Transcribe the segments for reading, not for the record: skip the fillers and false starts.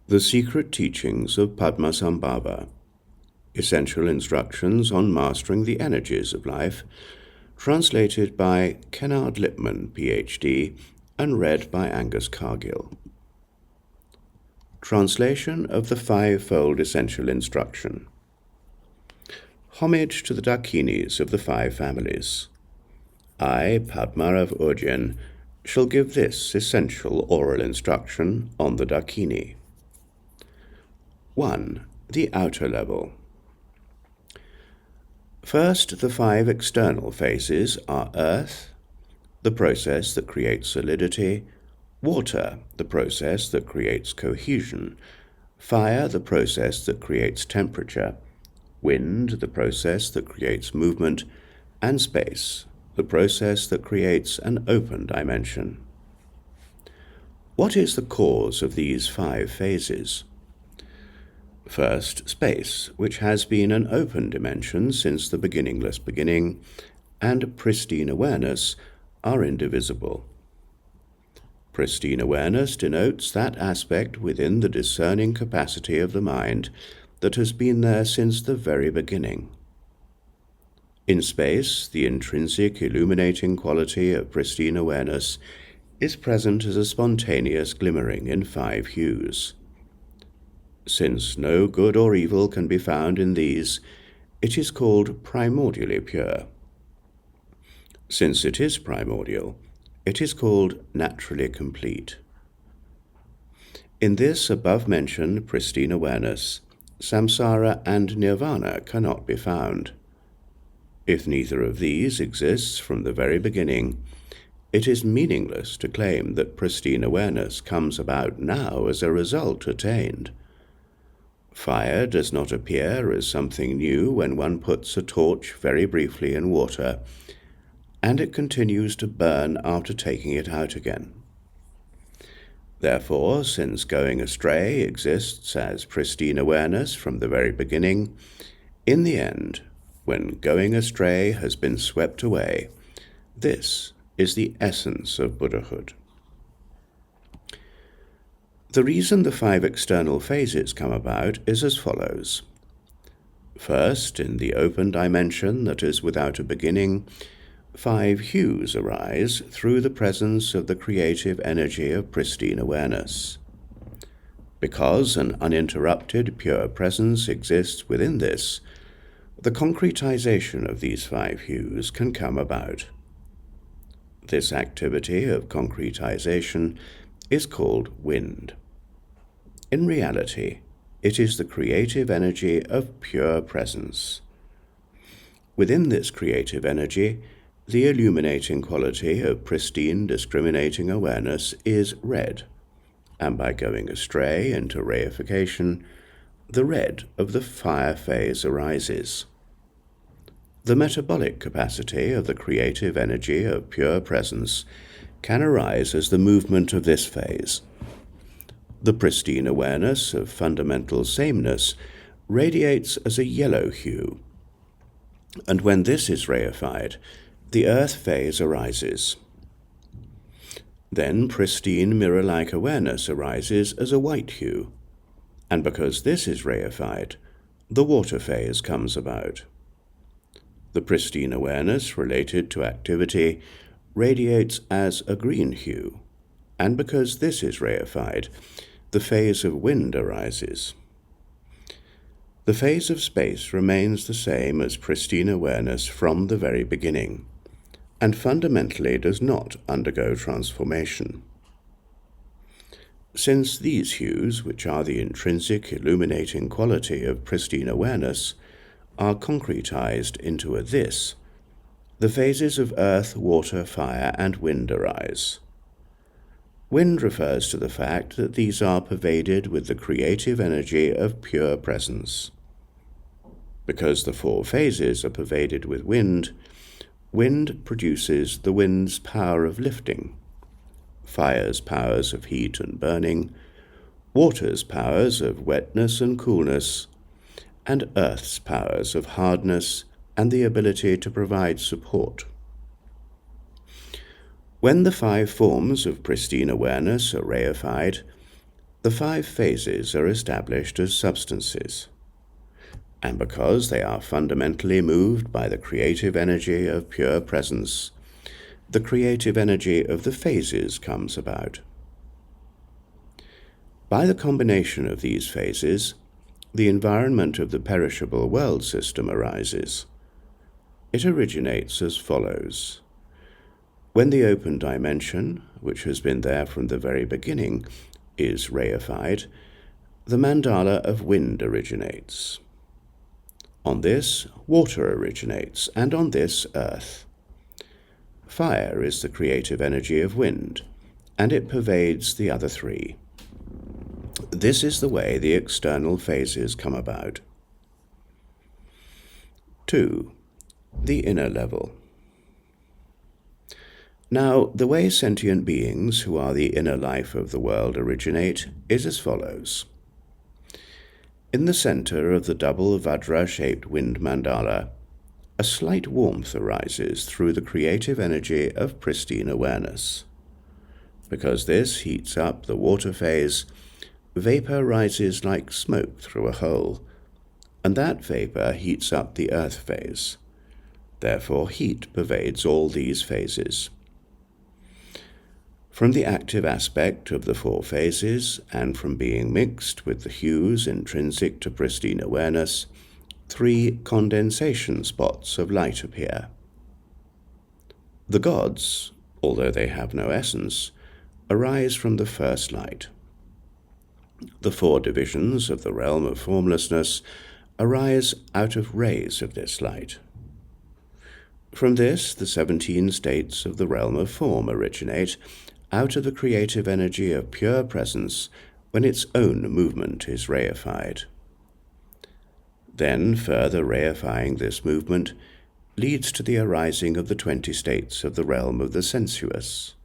The Secret Teachings of Padmasambhava, Essential Instructions on Mastering the Energies of Life, translated by Kennard Lipman, Ph.D., and read by Angus Cargill. Translation of the Fivefold Essential Instruction. Homage to the Dakinis of the five families. I, Padma of Ujjain, shall give this essential oral instruction on the Dakini. 1. The outer level. First, the five external phases are earth, the process that creates solidity; water, the process that creates cohesion; fire, the process that creates temperature; wind, the process that creates movement; and space, the process that creates an open dimension. What is the cause of these five phases? First, space, which has been an open dimension since the beginningless beginning, and pristine awareness are indivisible. Pristine awareness denotes that aspect within the discerning capacity of the mind that has been there since the very beginning. In space, the intrinsic illuminating quality of pristine awareness is present as a spontaneous glimmering in five hues. Since no good or evil can be found in these, it is called primordially pure. Since it is primordial, it is called naturally complete. In this above-mentioned pristine awareness, samsara and nirvana cannot be found. If neither of these exists from the very beginning, it is meaningless to claim that pristine awareness comes about now as a result attained. Fire does not appear as something new when one puts a torch very briefly in water, and it continues to burn after taking it out again. Therefore, since going astray exists as pristine awareness from the very beginning, in the end, when going astray has been swept away, this is the essence of Buddhahood. The reason the five external phases come about is as follows. First, in the open dimension that is without a beginning, five hues arise through the presence of the creative energy of pristine awareness. Because an uninterrupted pure presence exists within this, the concretization of these five hues can come about. This activity of concretization is called wind. In reality, it is the creative energy of pure presence. Within this creative energy, the illuminating quality of pristine discriminating awareness is red, and by going astray into reification, the red of the fire phase arises. The metabolic capacity of the creative energy of pure presence can arise as the movement of this phase. The pristine awareness of fundamental sameness radiates as a yellow hue, and when this is reified, the earth phase arises. Then pristine mirror-like awareness arises as a white hue, and because this is reified, the water phase comes about. The pristine awareness related to activity radiates as a green hue, and because this is reified, the phase of wind arises. The phase of space remains the same as pristine awareness from the very beginning, and fundamentally does not undergo transformation. Since these hues, which are the intrinsic illuminating quality of pristine awareness, are concretized into a this, the phases of earth, water, fire, and wind arise. Wind refers to the fact that these are pervaded with the creative energy of pure presence. Because the four phases are pervaded with wind, wind produces the wind's power of lifting, fire's powers of heat and burning, water's powers of wetness and coolness, and earth's powers of hardness and the ability to provide support. When the five forms of pristine awareness are reified, The 5 phases are established as substances, and because they are fundamentally moved by the creative energy of pure presence, the creative energy of the phases comes about. By the combination of these phases, the environment of the perishable world system arises. It originates as follows. When the open dimension, which has been there from the very beginning, is reified, the mandala of wind originates. On this, water originates, and on this, earth. Fire is the creative energy of wind, and it pervades the other 3. This is the way the external phases come about. 2. The inner level. Now, the way sentient beings who are the inner life of the world originate is as follows. In the center of the double Vajra-shaped wind mandala, a slight warmth arises through the creative energy of pristine awareness. Because this heats up the water phase, vapor rises like smoke through a hole, and that vapor heats up the earth phase. Therefore, heat pervades all these phases. From the active aspect of the 4 phases, and from being mixed with the hues intrinsic to pristine awareness, 3 condensation spots of light appear. The gods, although they have no essence, arise from the first light. The 4 divisions of the realm of formlessness arise out of rays of this light. From this, the 17 states of the realm of form originate, out of the creative energy of pure presence when its own movement is reified. Then, further reifying this movement leads to the arising of the 20 states of the realm of the sensuous.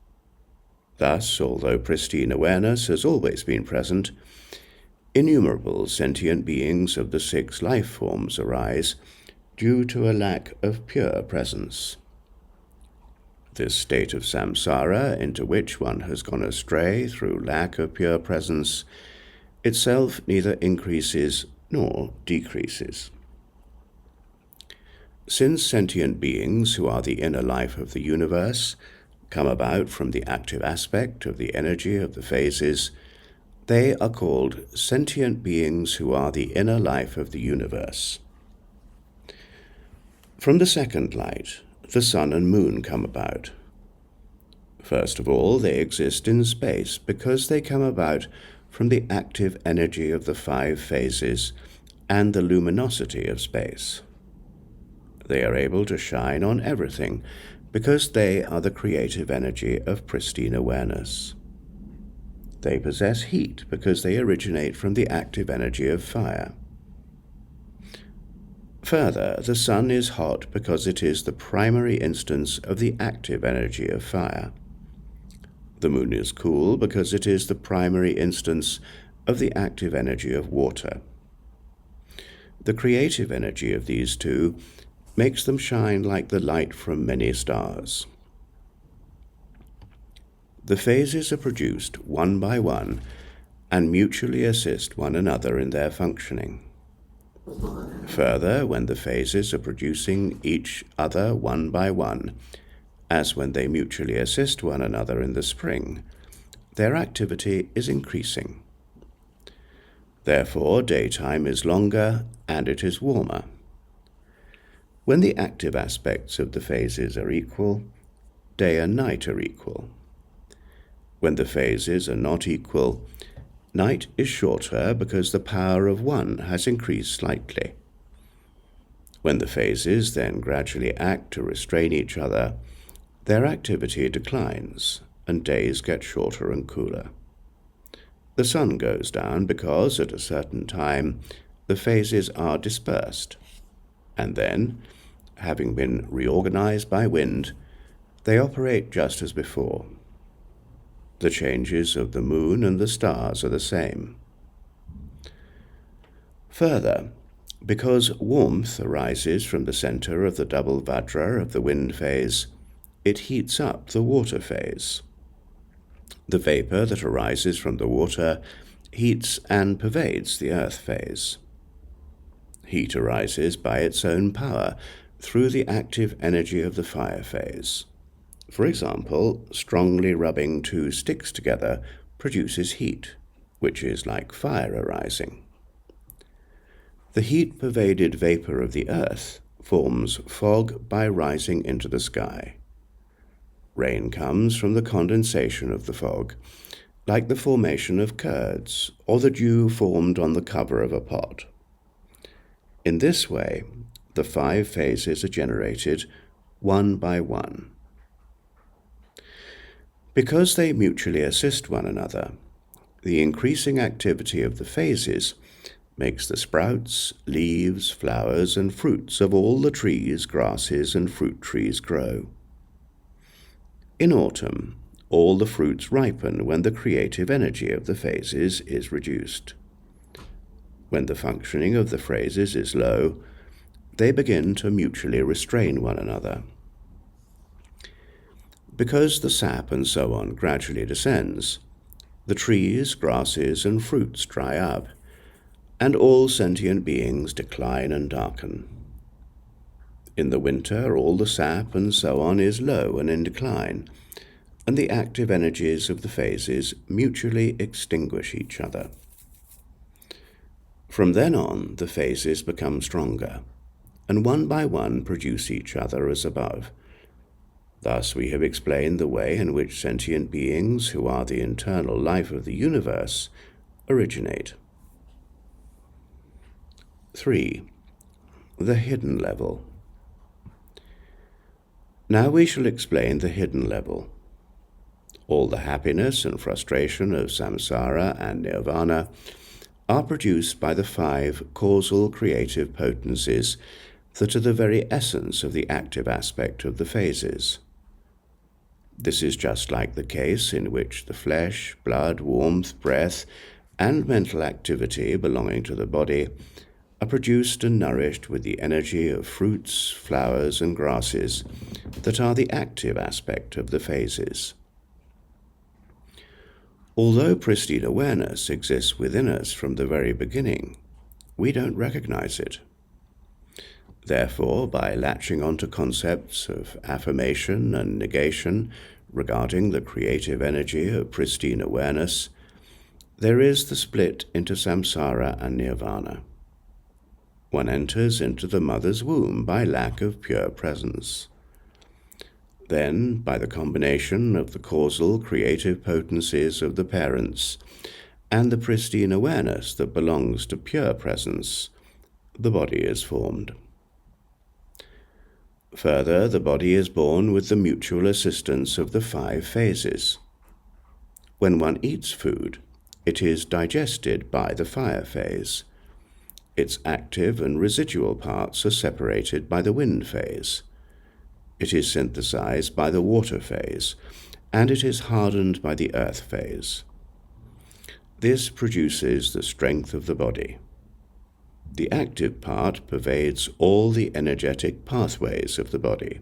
Thus, although pristine awareness has always been present, innumerable sentient beings of the 6 life forms arise due to a lack of pure presence. This state of samsara, into which one has gone astray through lack of pure presence, itself neither increases nor decreases. Since sentient beings who are the inner life of the universe come about from the active aspect of the energy of the phases, they are called sentient beings who are the inner life of the universe. From the second light, the sun and moon come about. First of all, they exist in space because they come about from the active energy of the 5 phases and the luminosity of space. They are able to shine on everything because they are the creative energy of pristine awareness. They possess heat because they originate from the active energy of fire. Further, the sun is hot because it is the primary instance of the active energy of fire. The moon is cool because it is the primary instance of the active energy of water. The creative energy of these 2 makes them shine like the light from many stars. The phases are produced one by one and mutually assist one another in their functioning. Further, when the phases are producing each other one by one, as when they mutually assist one another in the spring, their activity is increasing. Therefore, daytime is longer and it is warmer. When the active aspects of the phases are equal, day and night are equal. When the phases are not equal, night is shorter because the power of one has increased slightly. When the phases then gradually act to restrain each other, their activity declines and days get shorter and cooler. The sun goes down because at a certain time the phases are dispersed, and then, having been reorganized by wind, they operate just as before. The changes of the moon and the stars are the same. Further, because warmth arises from the center of the double Vajra of the wind phase, it heats up the water phase. The vapor that arises from the water heats and pervades the earth phase. Heat arises by its own power through the active energy of the fire phase. For example, strongly rubbing two sticks together produces heat, which is like fire arising. The heat-pervaded vapor of the earth forms fog by rising into the sky. Rain comes from the condensation of the fog, like the formation of curds or the dew formed on the cover of a pot. In this way, the 5 phases are generated one by one. Because they mutually assist one another, the increasing activity of the phases makes the sprouts, leaves, flowers, and fruits of all the trees, grasses, and fruit trees grow. In autumn, all the fruits ripen when the creative energy of the phases is reduced. When the functioning of the phases is low, they begin to mutually restrain one another. Because the sap and so on gradually descends, the trees, grasses, and fruits dry up, and all sentient beings decline and darken. In the winter, all the sap and so on is low and in decline, and the active energies of the phases mutually extinguish each other. From then on, the phases become stronger, and one by one produce each other as above. Thus we have explained the way in which sentient beings, who are the internal life of the universe, originate. 3. The hidden level. Now we shall explain the hidden level. All the happiness and frustration of samsara and nirvana are produced by the 5 causal creative potencies that are the very essence of the active aspect of the phases. This is just like the case in which the flesh, blood, warmth, breath, and mental activity belonging to the body are produced and nourished with the energy of fruits, flowers, and grasses that are the active aspect of the phases. Although pristine awareness exists within us from the very beginning, we don't recognize it. Therefore, by latching onto concepts of affirmation and negation regarding the creative energy of pristine awareness, there is the split into samsara and nirvana. One enters into the mother's womb by lack of pure presence. Then, by the combination of the causal creative potencies of the parents and the pristine awareness that belongs to pure presence, the body is formed. Further, the body is born with the mutual assistance of the 5 phases. When one eats food, it is digested by the fire phase. Its active and residual parts are separated by the wind phase. It is synthesized by the water phase, and it is hardened by the earth phase. This produces the strength of the body. The active part pervades all the energetic pathways of the body.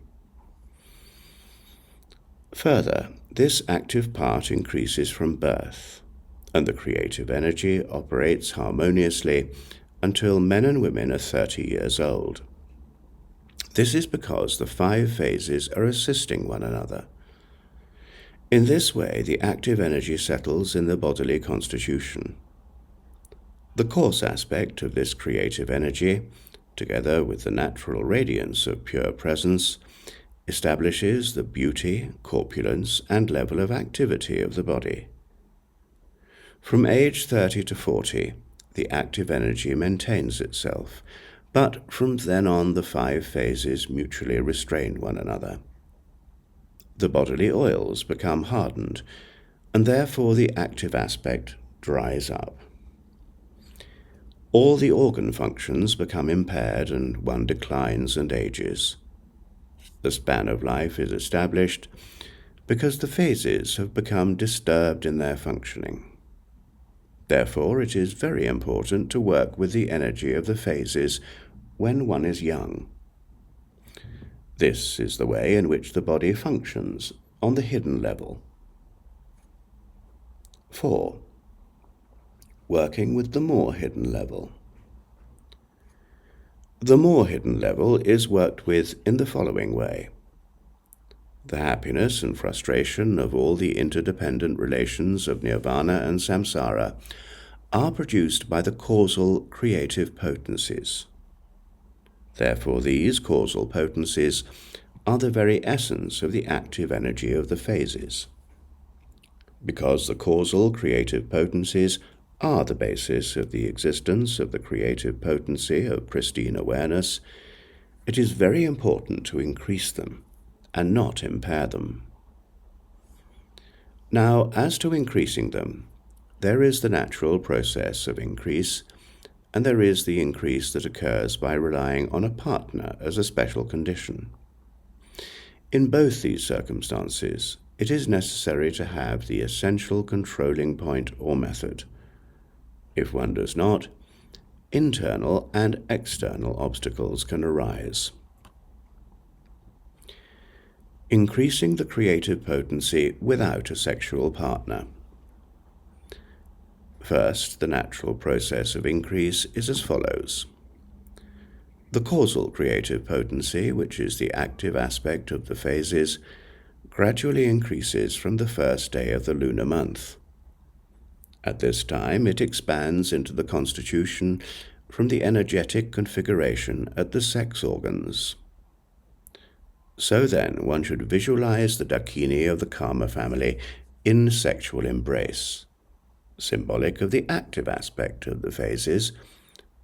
Further, this active part increases from birth, and the creative energy operates harmoniously until men and women are 30 years old. This is because the 5 phases are assisting one another. In this way, the active energy settles in the bodily constitution. The coarse aspect of this creative energy, together with the natural radiance of pure presence, establishes the beauty, corpulence, and level of activity of the body. From age 30 to 40, the active energy maintains itself, but from then on the 5 phases mutually restrain one another. The bodily oils become hardened, and therefore the active aspect dries up. All the organ functions become impaired, and one declines and ages. The span of life is established because the phases have become disturbed in their functioning. Therefore, it is very important to work with the energy of the phases when one is young. This is the way in which the body functions on the hidden level. 4. working with the more hidden level. The more hidden level is worked with in the following way. The happiness and frustration of all the interdependent relations of nirvana and samsara are produced by the causal creative potencies. Therefore, these causal potencies are the very essence of the active energy of the phases. Because the causal creative potencies are the basis of the existence of the creative potency of pristine awareness, it is very important to increase them and not impair them. Now, as to increasing them, there is the natural process of increase, and there is the increase that occurs by relying on a partner as a special condition. In both these circumstances, it is necessary to have the essential controlling point or method. If one does not, internal and external obstacles can arise. Increasing the creative potency without a sexual partner. First, the natural process of increase is as follows. The causal creative potency, which is the active aspect of the phases, gradually increases from the first day of the lunar month. At this time, it expands into the constitution from the energetic configuration at the sex organs. So then, one should visualize the Dakini of the Karma family in sexual embrace, symbolic of the active aspect of the phases,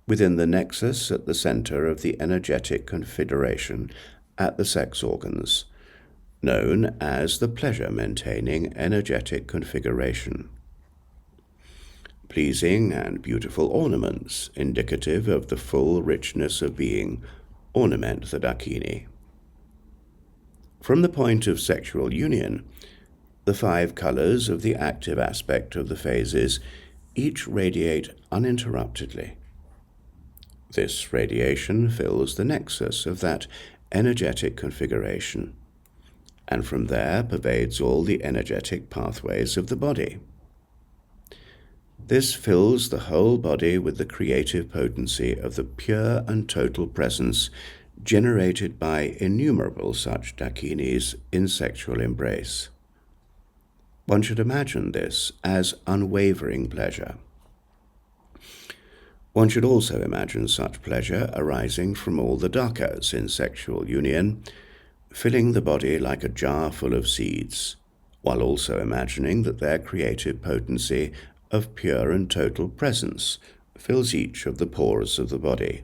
within the nexus at the center of the energetic configuration at the sex organs, known as the pleasure-maintaining energetic configuration. Pleasing and beautiful ornaments, indicative of the full richness of being, ornament the Dakini. From the point of sexual union, the 5 colors of the active aspect of the phases each radiate uninterruptedly. This radiation fills the nexus of that energetic configuration, and from there pervades all the energetic pathways of the body. This fills the whole body with the creative potency of the pure and total presence generated by innumerable such Dakinis in sexual embrace. One should imagine this as unwavering pleasure. One should also imagine such pleasure arising from all the dakas in sexual union, filling the body like a jar full of seeds, while also imagining that their creative potency of pure and total presence fills each of the pores of the body.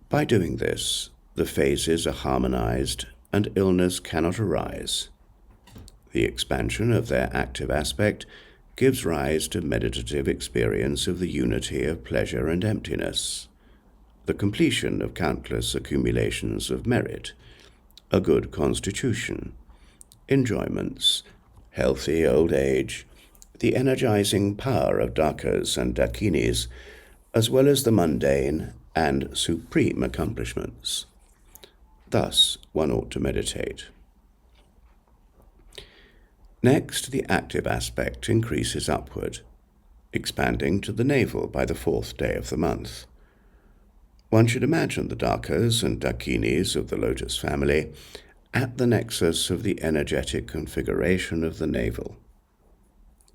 By doing this, the phases are harmonized and illness cannot arise. The expansion of their active aspect gives rise to meditative experience of the unity of pleasure and emptiness, the completion of countless accumulations of merit, a good constitution, enjoyments, healthy old age, the energizing power of dakas and dakinis, as well as the mundane and supreme accomplishments. Thus, one ought to meditate. Next, the active aspect increases upward, expanding to the navel by the 4th day of the month. One should imagine the dakas and dakinis of the lotus family at the nexus of the energetic configuration of the navel.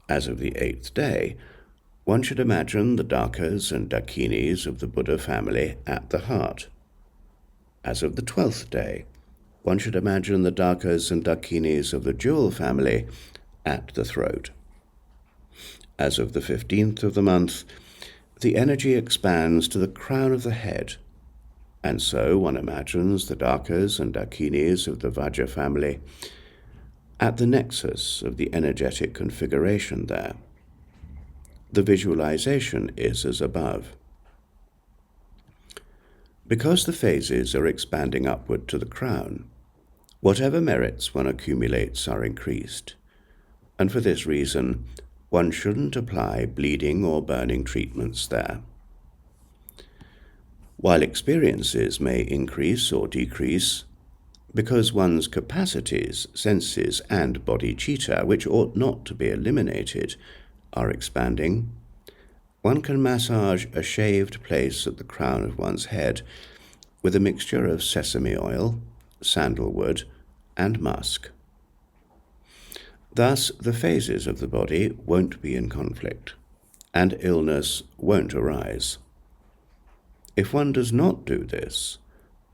As of the 8th day, one should imagine the dakas and dakinis of the Buddha family at the heart. As of the 12th day, one should imagine the dakas and dakinis of the jewel family at the throat. As of the 15th of the month, the energy expands to the crown of the head, and so one imagines the dakas and dakinis of the Vajra family at the nexus of the energetic configuration there. The visualization is as above. Because the phases are expanding upward to the crown, whatever merits one accumulates are increased, and for this reason one shouldn't apply bleeding or burning treatments there. While experiences may increase or decrease, because one's capacities, senses, and body chitta, which ought not to be eliminated, are expanding, one can massage a shaved place at the crown of one's head with a mixture of sesame oil, sandalwood, and musk. Thus, the phases of the body won't be in conflict, and illness won't arise. If one does not do this,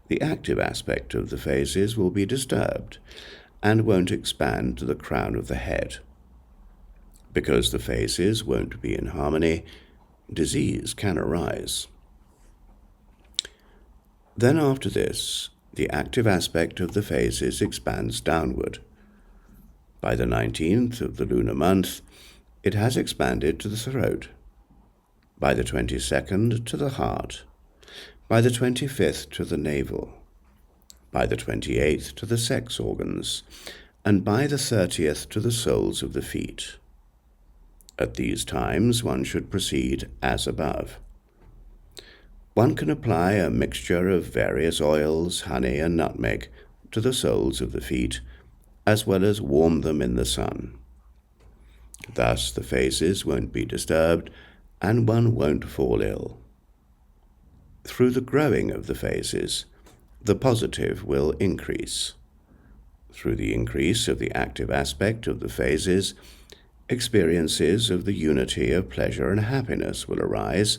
the active aspect of the phases will be disturbed and won't expand to the crown of the head. Because the phases won't be in harmony, disease can arise. Then after this, the active aspect of the phases expands downward. By the 19th of the lunar month, it has expanded to the throat. By the 22nd to the heart. By the 25th to the navel. By the 28th to the sex organs. And by the 30th to the soles of the feet. At these times one should proceed as above. One can apply a mixture of various oils, honey, and nutmeg to the soles of the feet, as well as warm them in the sun. Thus the phases won't be disturbed, and one won't fall ill. Through the growing of the phases, the positive will increase. Through the increase of the active aspect of the phases, experiences of the unity of pleasure and happiness will arise,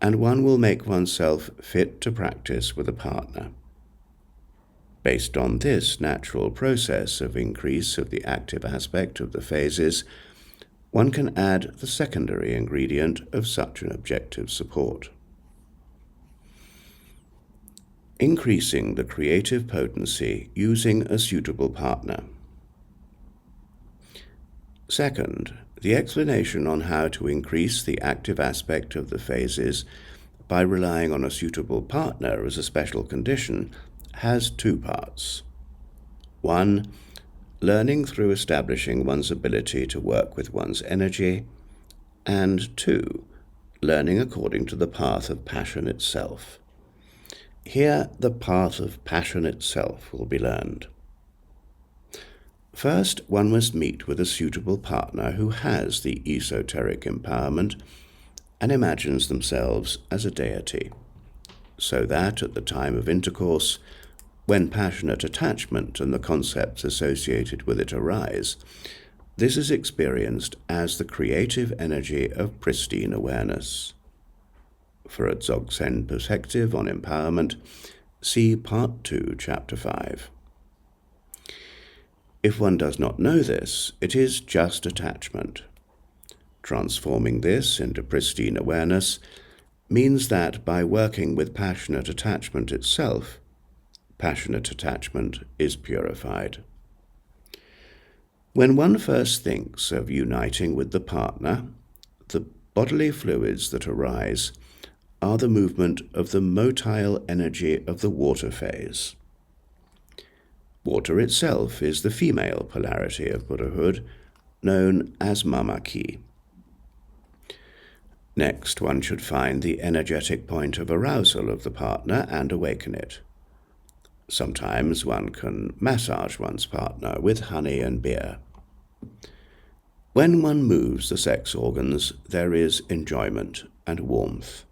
and one will make oneself fit to practice with a partner. Based on this natural process of increase of the active aspect of the phases, one can add the secondary ingredient of such an objective support. Increasing the creative potency using a suitable partner. Second, the explanation on how to increase the active aspect of the phases by relying on a suitable partner as a special condition has two parts. 1. Learning through establishing one's ability to work with one's energy, and 2. Learning according to the path of passion itself. Here, the path of passion itself will be learned. First, one must meet with a suitable partner who has the esoteric empowerment and imagines themselves as a deity, so that at the time of intercourse, when passionate attachment and the concepts associated with it arise, this is experienced as the creative energy of pristine awareness. For a Dzogchen perspective on empowerment, see Part 2, Chapter 5. If one does not know this, it is just attachment. Transforming this into pristine awareness means that by working with passionate attachment itself, passionate attachment is purified. When one first thinks of uniting with the partner, the bodily fluids that arise are the movement of the motile energy of the water phase. Water itself is the female polarity of Buddhahood, known as Mamaki. Next, one should find the energetic point of arousal of the partner and awaken it. Sometimes one can massage one's partner with honey and beer. When one moves the sex organs, there is enjoyment and warmth.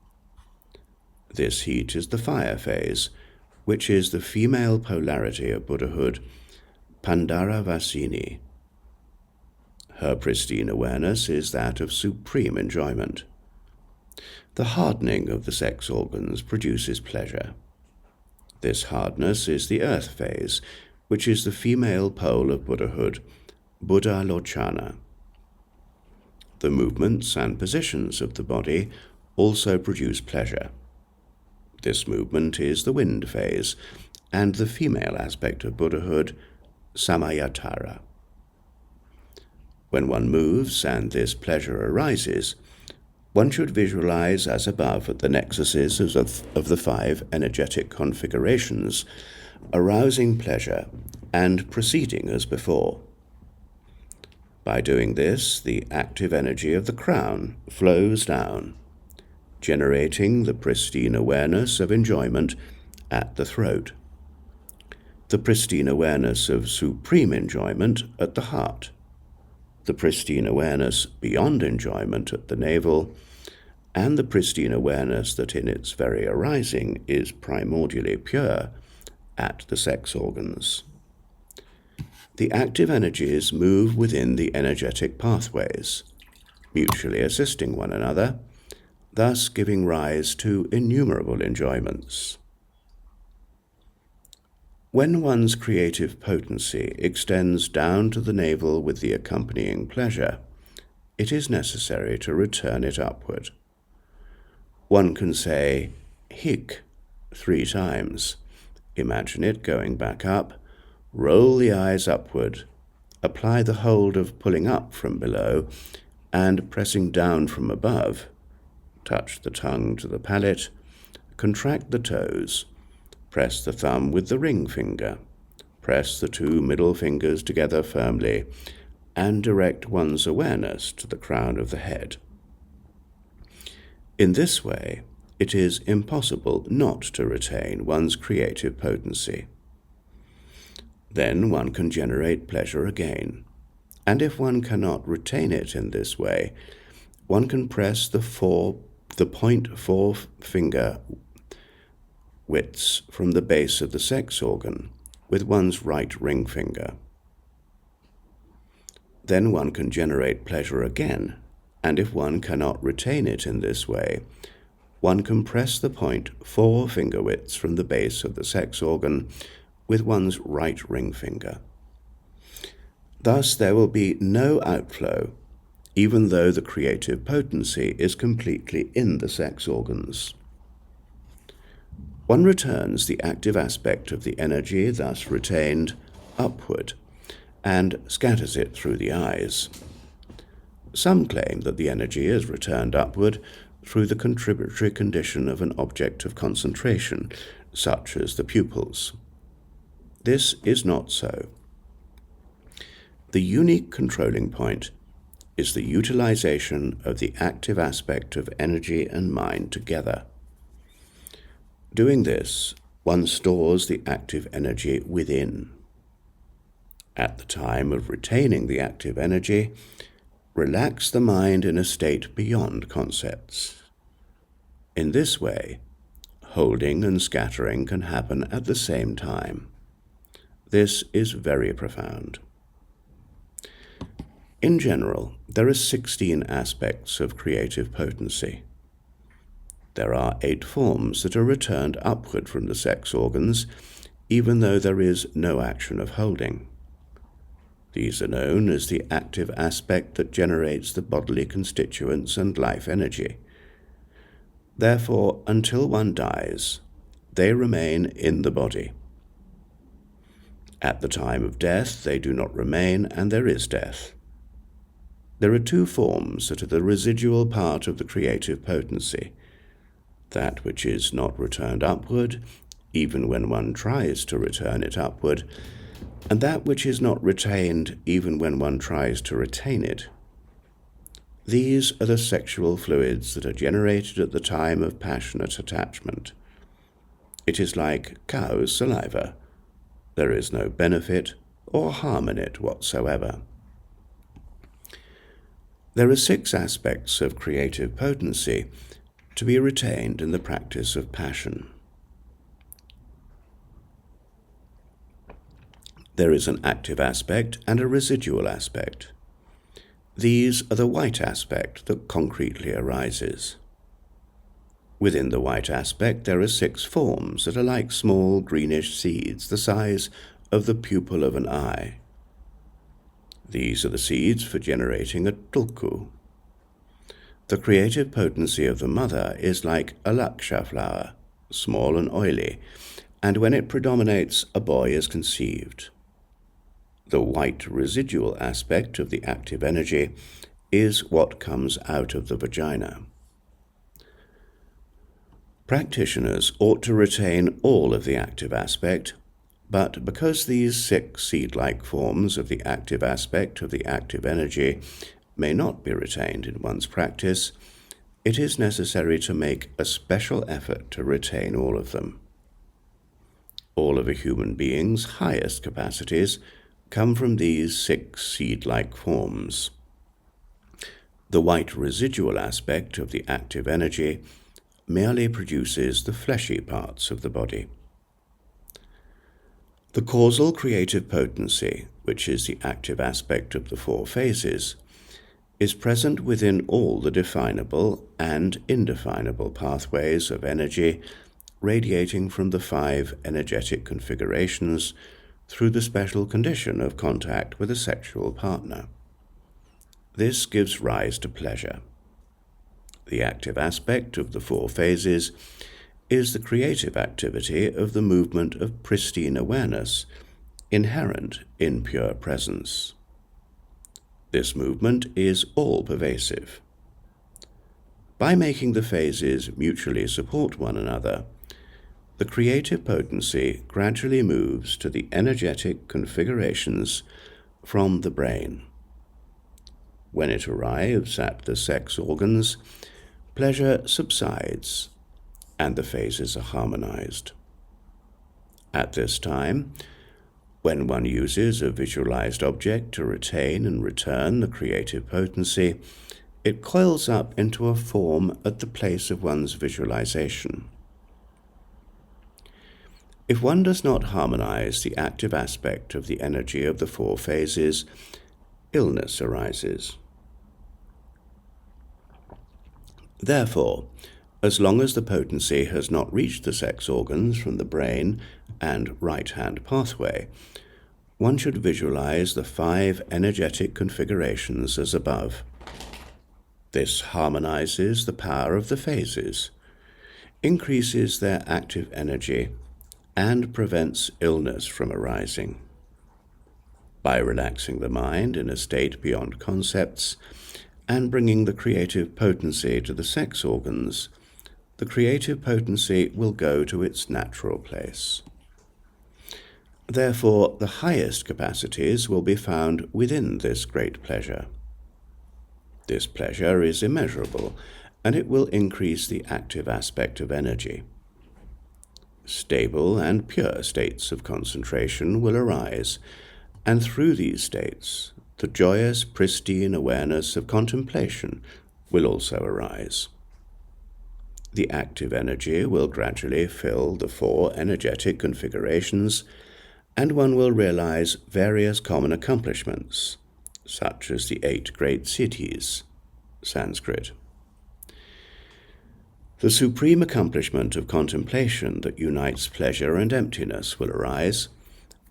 This heat is the fire phase, which is the female polarity of Buddhahood, Pandaravasini. Her pristine awareness is that of supreme enjoyment. The hardening of the sex organs produces pleasure. This hardness is the earth phase, which is the female pole of Buddhahood, Buddha Lochana. The movements and positions of the body also produce pleasure. This movement is the wind phase, and the female aspect of Buddhahood, Samayatara. When one moves and this pleasure arises, one should visualize as above at the nexuses of the 5 energetic configurations, arousing pleasure and proceeding as before. By doing this, the active energy of the crown flows down, generating the pristine awareness of enjoyment at the throat, the pristine awareness of supreme enjoyment at the heart, the pristine awareness beyond enjoyment at the navel, and the pristine awareness that in its very arising is primordially pure at the sex organs. The active energies move within the energetic pathways, mutually assisting one another, thus giving rise to innumerable enjoyments. When one's creative potency extends down to the navel with the accompanying pleasure, it is necessary to return it upward. One can say "hik" 3 times. Imagine it going back up, roll the eyes upward, apply the hold of pulling up from below and pressing down from above, touch the tongue to the palate, contract the toes, press the thumb with the ring finger, press the 2 middle fingers together firmly, and direct one's awareness to the crown of the head. In this way, it is impossible not to retain one's creative potency. Then one can generate pleasure again, and if one cannot retain it in this way, one can press the 0.4 finger widths from the base of the sex organ with one's right ring finger. Then one can generate pleasure again, and if one cannot retain it in this way, one can press the 0.4 finger widths from the base of the sex organ with one's right ring finger. Thus there will be no outflow, even though the creative potency is completely in the sex organs. One returns the active aspect of the energy thus retained upward and scatters it through the eyes. Some claim that the energy is returned upward through the contributory condition of an object of concentration, such as the pupils. This is not so. The unique controlling point is the utilization of the active aspect of energy and mind together. Doing this, one stores the active energy within. At the time of retaining the active energy, relax the mind in a state beyond concepts. In this way, holding and scattering can happen at the same time. This is very profound. In general, there are 16 aspects of creative potency. There are 8 forms that are returned upward from the sex organs, even though there is no action of holding. These are known as the active aspect that generates the bodily constituents and life energy. Therefore, until one dies, they remain in the body. At the time of death, they do not remain, and there is death. There are 2 forms that are the residual part of the creative potency: that which is not returned upward, even when one tries to return it upward, and that which is not retained even when one tries to retain it. These are the sexual fluids that are generated at the time of passionate attachment. It is like cow's saliva. There is no benefit or harm in it whatsoever. There are 6 aspects of creative potency to be retained in the practice of passion. There is an active aspect and a residual aspect. These are the white aspect that concretely arises. Within the white aspect there are 6 forms that are like small greenish seeds the size of the pupil of an eye. These are the seeds for generating a tulku. The creative potency of the mother is like a laksha flower, small and oily, and when it predominates, a boy is conceived. The white residual aspect of the active energy is what comes out of the vagina. Practitioners ought to retain all of the active aspect, but because these 6 seed-like forms of the active aspect of the active energy may not be retained in one's practice, it is necessary to make a special effort to retain all of them. All of a human being's highest capacities come from these 6 seed-like forms. The white residual aspect of the active energy merely produces the fleshy parts of the body. The causal creative potency, which is the active aspect of the 4 phases, is present within all the definable and indefinable pathways of energy radiating from the 5 energetic configurations through the special condition of contact with a sexual partner. This gives rise to pleasure. The active aspect of the 4 phases is the creative activity of the movement of pristine awareness inherent in pure presence. This movement is all-pervasive. By making the phases mutually support one another, the creative potency gradually moves to the energetic configurations from the brain. When it arrives at the sex organs, pleasure subsides and the phases are harmonized. At this time, when one uses a visualized object to retain and return the creative potency, it coils up into a form at the place of one's visualization. If one does not harmonize the active aspect of the energy of the 4 phases, illness arises. Therefore, as long as the potency has not reached the sex organs from the brain and right-hand pathway, one should visualize the 5 energetic configurations as above. This harmonizes the power of the phases, increases their active energy, and prevents illness from arising. By relaxing the mind in a state beyond concepts and bringing the creative potency to the sex organs, the creative potency will go to its natural place. Therefore, the highest capacities will be found within this great pleasure. This pleasure is immeasurable, and it will increase the active aspect of energy. Stable and pure states of concentration will arise, and through these states, the joyous, pristine awareness of contemplation will also arise. The active energy will gradually fill the 4 energetic configurations, and one will realize various common accomplishments, such as the 8 great siddhis, Sanskrit. The supreme accomplishment of contemplation that unites pleasure and emptiness will arise,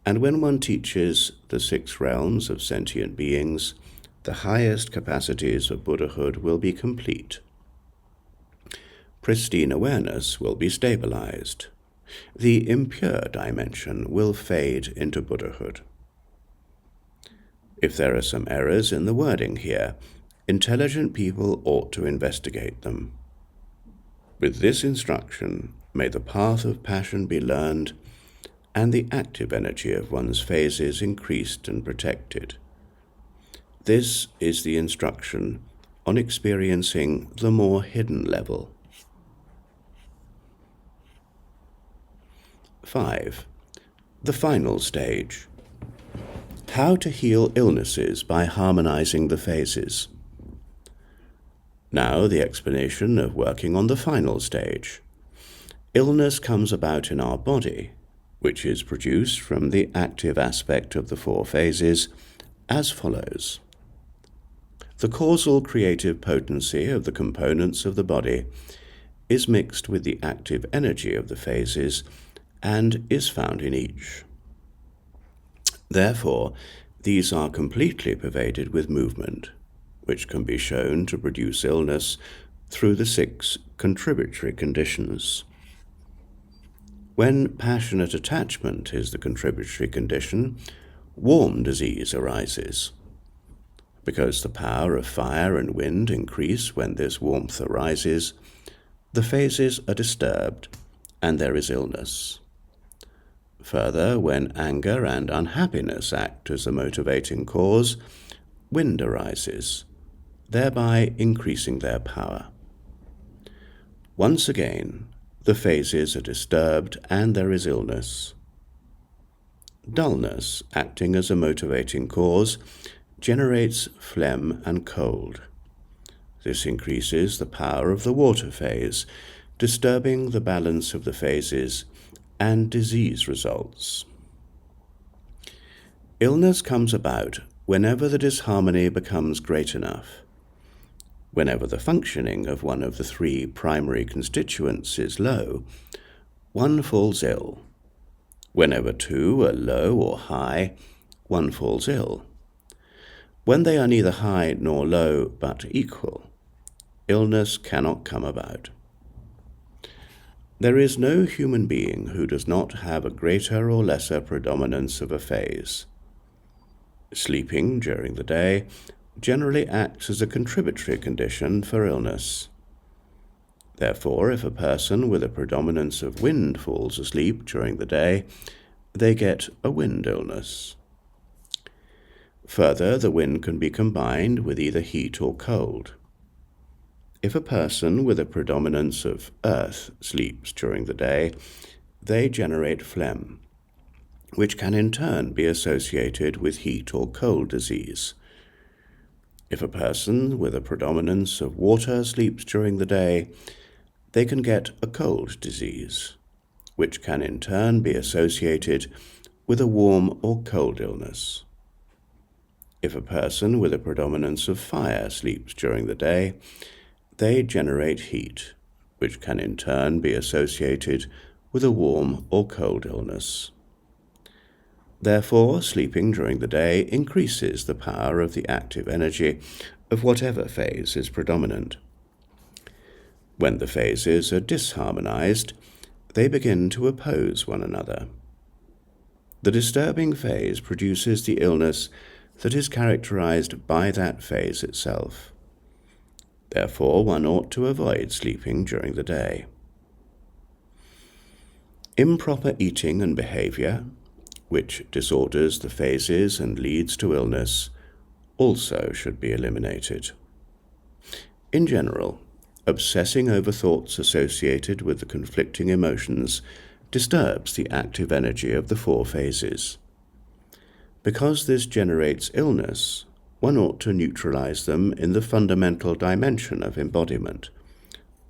and when one teaches the 6 realms of sentient beings, the highest capacities of Buddhahood will be complete. Pristine awareness will be stabilized. The impure dimension will fade into Buddhahood. If there are some errors in the wording here, intelligent people ought to investigate them. With this instruction, may the path of passion be learned and the active energy of one's phases increased and protected. This is the instruction on experiencing the more hidden level. 5. The final stage. How to heal illnesses by harmonizing the phases. Now the explanation of working on the final stage. Illness comes about in our body, which is produced from the active aspect of the 4 phases, as follows. The causal creative potency of the components of the body is mixed with the active energy of the phases and is found in each. Therefore, these are completely pervaded with movement, which can be shown to produce illness through the 6 contributory conditions. When passionate attachment is the contributory condition, warm disease arises. Because the power of fire and wind increase when this warmth arises, the phases are disturbed and there is illness. Further, when anger and unhappiness act as a motivating cause, wind arises, thereby increasing their power. Once again, the phases are disturbed and there is illness. Dullness, acting as a motivating cause, generates phlegm and cold. This increases the power of the water phase, disturbing the balance of the phases, and disease results. Illness comes about whenever the disharmony becomes great enough. Whenever the functioning of one of the three primary constituents is low, one falls ill. Whenever two are low or high, one falls ill. When they are neither high nor low but equal, illness cannot come about. There is no human being who does not have a greater or lesser predominance of a phase. Sleeping during the day generally acts as a contributory condition for illness. Therefore, if a person with a predominance of wind falls asleep during the day, they get a wind illness. Further, the wind can be combined with either heat or cold. If a person with a predominance of earth sleeps during the day, they generate phlegm, which can in turn be associated with heat or cold disease. If a person with a predominance of water sleeps during the day, they can get a cold disease, which can in turn be associated with a warm or cold illness. If a person with a predominance of fire sleeps during the day, they generate heat, which can in turn be associated with a warm or cold illness. Therefore, sleeping during the day increases the power of the active energy of whatever phase is predominant. When the phases are disharmonized, they begin to oppose one another. The disturbing phase produces the illness that is characterized by that phase itself. Therefore, one ought to avoid sleeping during the day. Improper eating and behavior, which disorders the phases and leads to illness, also should be eliminated. In general, obsessing over thoughts associated with the conflicting emotions disturbs the active energy of the four phases. Because this generates illness, one ought to neutralize them in the fundamental dimension of embodiment,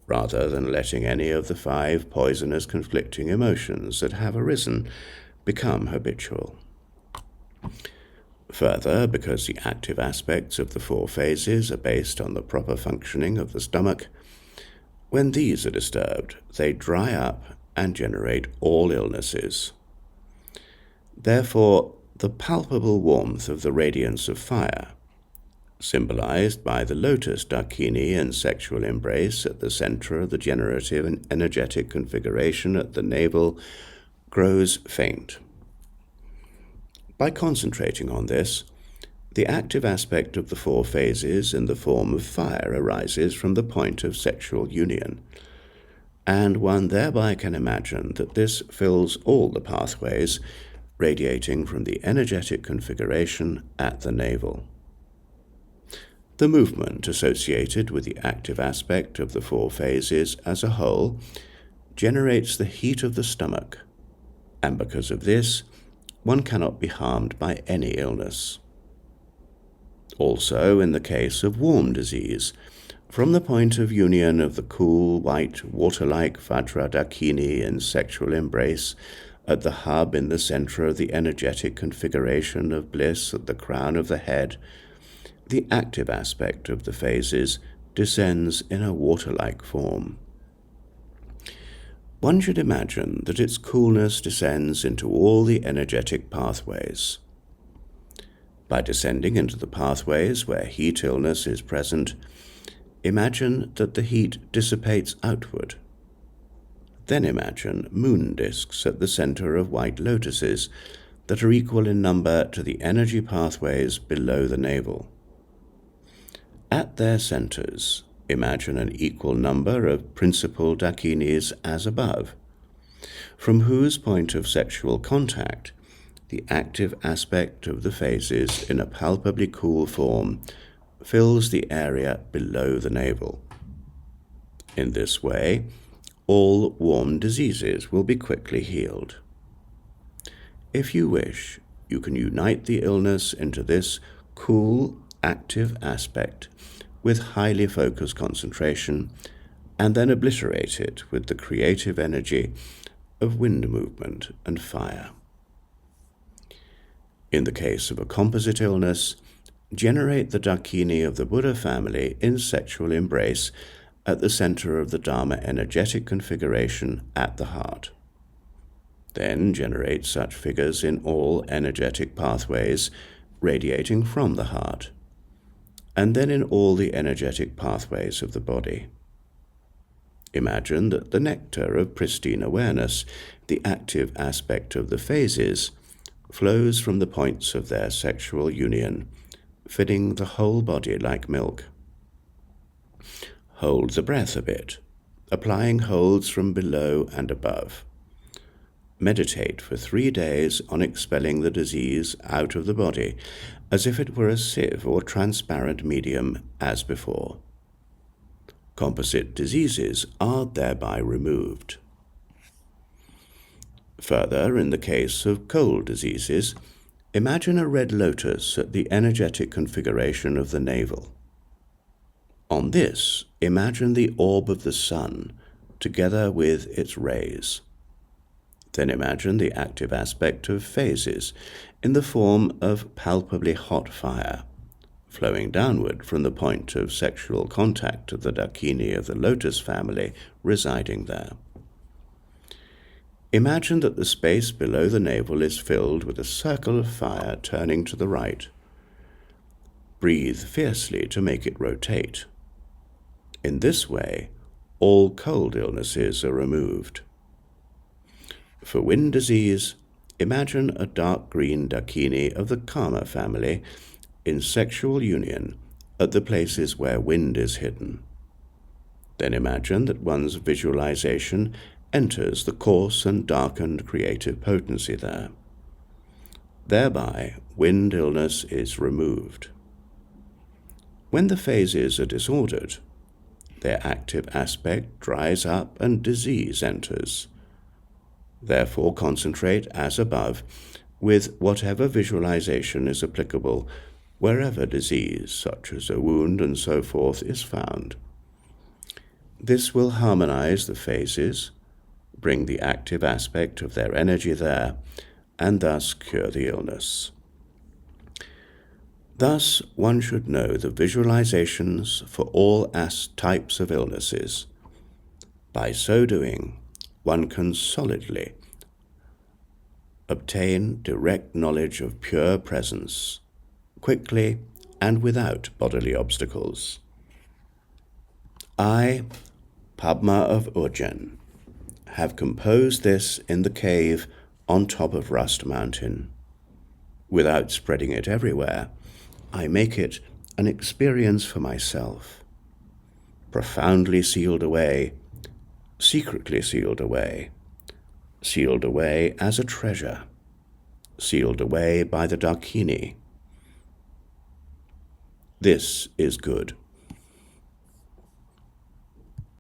rather than letting any of the five poisonous conflicting emotions that have arisen become habitual. Further, because the active aspects of the four phases are based on the proper functioning of the stomach, when these are disturbed, they dry up and generate all illnesses. Therefore, the palpable warmth of the radiance of fire, symbolized by the lotus Dakini and sexual embrace at the center of the generative and energetic configuration at the navel, grows faint. By concentrating on this, the active aspect of the four phases in the form of fire arises from the point of sexual union, and one thereby can imagine that this fills all the pathways radiating from the energetic configuration at the navel. The movement associated with the active aspect of the four phases as a whole generates the heat of the stomach, and because of this, one cannot be harmed by any illness. Also, in the case of warm disease, from the point of union of the cool, white, water-like Vajra Dakini and sexual embrace at the hub in the center of the energetic configuration of bliss at the crown of the head, the active aspect of the phases descends in a water-like form. One should imagine that its coolness descends into all the energetic pathways. By descending into the pathways where heat illness is present, imagine that the heat dissipates outward. Then imagine moon disks at the center of white lotuses that are equal in number to the energy pathways below the navel. At their centers, imagine an equal number of principal dakinis as above, from whose point of sexual contact the active aspect of the phases in a palpably cool form fills the area below the navel. In this way, all warm diseases will be quickly healed. If you wish, you can unite the illness into this cool, active aspect with highly focused concentration, and then obliterate it with the creative energy of wind movement and fire. In the case of a composite illness, generate the Dakini of the Buddha family in sexual embrace at the center of the Dharma energetic configuration at the heart. Then generate such figures in all energetic pathways radiating from the heart, and then in all the energetic pathways of the body. Imagine that the nectar of pristine awareness, the active aspect of the phases, flows from the points of their sexual union, filling the whole body like milk. Hold the breath a bit, applying holds from below and above. Meditate for 3 days on expelling the disease out of the body, as if it were a sieve or transparent medium as before. Composite diseases are thereby removed. Further, in the case of cold diseases, imagine a red lotus at the energetic configuration of the navel. On this, imagine the orb of the sun, together with its rays. Then imagine the active aspect of phases in the form of palpably hot fire, flowing downward from the point of sexual contact of the Dakini of the lotus family residing there. Imagine that the space below the navel is filled with a circle of fire turning to the right. Breathe fiercely to make it rotate. In this way, all cold illnesses are removed. For wind disease, imagine a dark green Dakini of the Kama family in sexual union at the places where wind is hidden. Then imagine that one's visualization enters the coarse and darkened creative potency there. Thereby, wind illness is removed. When the phases are disordered, their active aspect dries up and disease enters. Therefore, concentrate as above with whatever visualization is applicable wherever disease, such as a wound and so forth, is found. This will harmonize the phases, bring the active aspect of their energy there, and thus cure the illness. Thus, one should know the visualizations for all types of illnesses. By so doing, one can solidly obtain direct knowledge of pure presence, quickly and without bodily obstacles. I, Padma of Ujjain, have composed this in the cave on top of Rust Mountain. Without spreading it everywhere, I make it an experience for myself, profoundly sealed away, secretly sealed away as a treasure, sealed away by the Dakini. This is good.